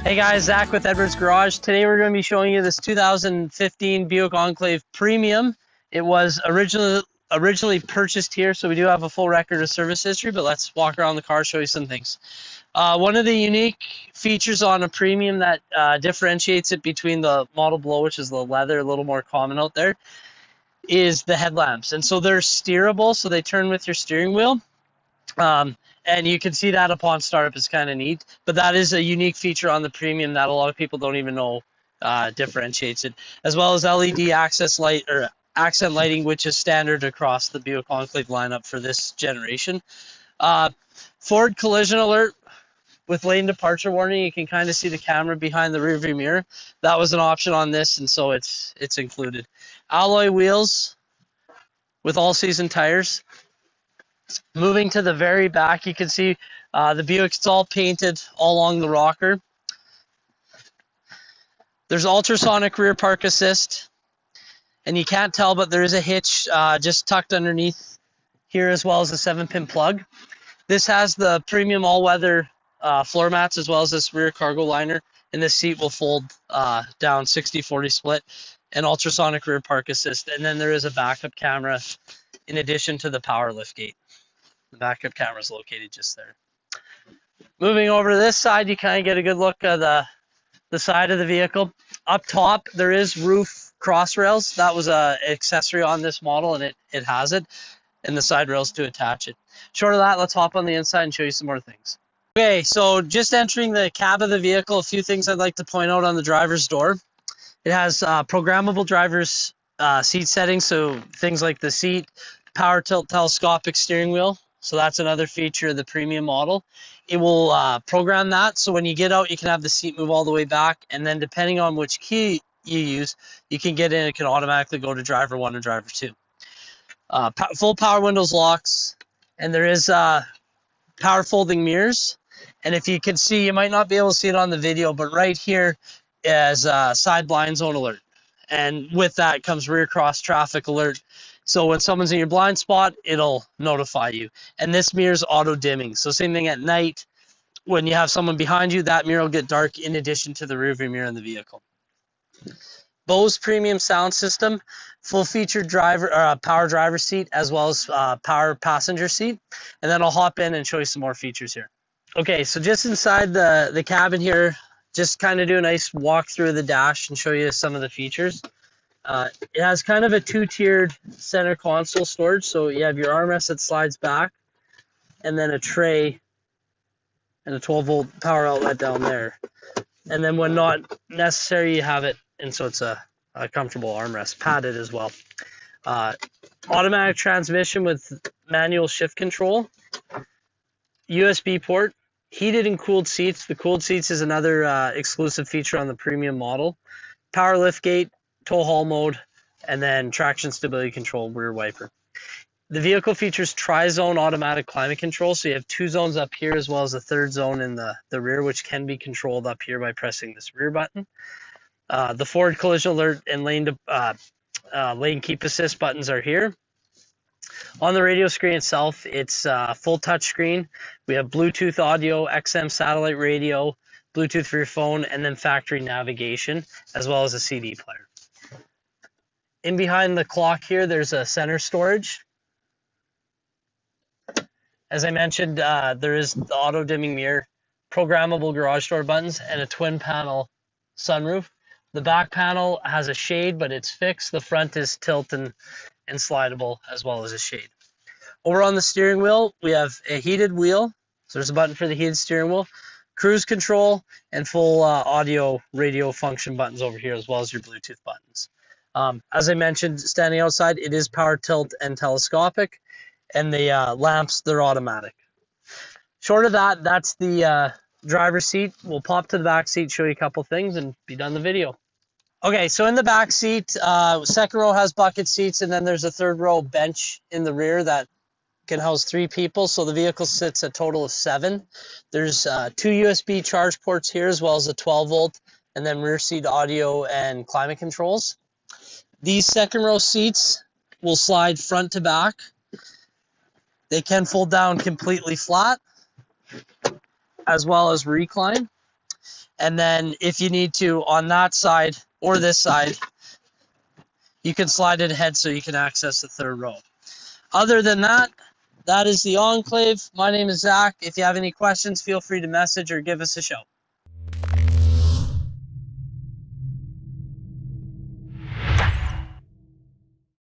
Hey guys, Zach with Edwards Garage. Today we're going to be showing you this 2015 Buick Enclave Premium. It was originally purchased here, so we do have a full record of service history, but let's walk around the car, show you some things. One of the unique features on a Premium that differentiates it between the model below, which is the leather, a little more common out there, is the headlamps. And so they're steerable, so they turn with your steering wheel. And you can see that upon startup. Is kind of neat, but that is a unique feature on the Premium that a lot of people don't even know differentiates it, as well as LED access light or accent lighting, which is standard across the Buick Enclave lineup for this generation. Forward collision alert with lane departure warning. You can kind of see the camera behind the rearview mirror. That was an option on this, and so it's included. Alloy wheels with all-season tires. Moving to the very back, you can see the Buick's all painted all along the rocker. There's Ultrasonic Rear Park Assist, and you can't tell, but there is a hitch just tucked underneath here, as well as a 7-pin plug. This has the Premium all-weather floor mats, as well as this rear cargo liner, and this seat will fold down 60-40 split, and Ultrasonic Rear Park Assist. And then there is a backup camera in addition to the power liftgate. The backup camera is located just there. Moving over to this side, you kind of get a good look at the side of the vehicle. Up top, there is roof cross rails. That was an accessory on this model, and it has it, and the side rails to attach it. Short of that, let's hop on the inside and show you some more things. Okay, so just entering the cab of the vehicle, a few things I'd like to point out on the driver's door. It has programmable driver's seat settings, so things like the seat, power tilt telescopic steering wheel. So that's another feature of the Premium model. It will program that, so when you get out, you can have the seat move all the way back, and then depending on which key you use, you can get in. It can automatically go to driver 1 or driver 2. Full power windows locks, and there is power folding mirrors. And if you can see, you might not be able to see it on the video, but right here is side blind zone alert. And with that comes rear cross traffic alert. So when someone's in your blind spot, it'll notify you. And this mirror's auto dimming. So same thing at night. When you have someone behind you, that mirror will get dark in addition to the rearview mirror in the vehicle. Bose Premium sound system, full featured power driver seat, as well as power passenger seat. And then I'll hop in and show you some more features here. Okay, so just inside the cabin here, just kind of do a nice walk through the dash and show you some of the features. It has kind of a 2-tiered center console storage, so you have your armrest that slides back, and then a tray and a 12-volt power outlet down there. And then when not necessary, you have it, and so it's a comfortable armrest, padded as well. Automatic transmission with manual shift control, USB port, heated and cooled seats. The cooled seats is another exclusive feature on the Premium model. Power liftgate, tow haul mode, and then traction stability control rear wiper. The vehicle features tri-zone automatic climate control, so you have 2 zones up here as well as a 3rd zone in the rear, which can be controlled up here by pressing this rear button. The forward collision alert and lane keep assist buttons are here. On the radio screen itself, it's full touch screen. We have Bluetooth audio, XM satellite radio, Bluetooth for your phone, and then factory navigation, as well as a CD player. In behind the clock here, there's a center storage. As I mentioned, there is the auto dimming mirror, programmable garage door buttons, and a twin panel sunroof. The back panel has a shade, but it's fixed. The front is tilt and slidable, as well as a shade. Over on the steering wheel, we have a heated wheel. So there's a button for the heated steering wheel, cruise control, and full audio radio function buttons over here, as well as your Bluetooth buttons. As I mentioned, standing outside, it is power tilt and telescopic, and the lamps, they're automatic. Short of that, that's the driver's seat. We'll pop to the back seat, show you a couple things, and be done the video. Okay, so in the back seat, second row has bucket seats, and then there's a 3rd row bench in the rear that can house 3 people, so the vehicle sits a total of 7. There's 2 USB charge ports here, as well as a 12-volt, and then rear seat audio and climate controls. These second row seats will slide front to back. They can fold down completely flat, as well as recline. And then if you need to, on that side or this side, you can slide it ahead so you can access the third row. Other than that, that is the Enclave. My name is Zach. If you have any questions, feel free to message or give us a shout.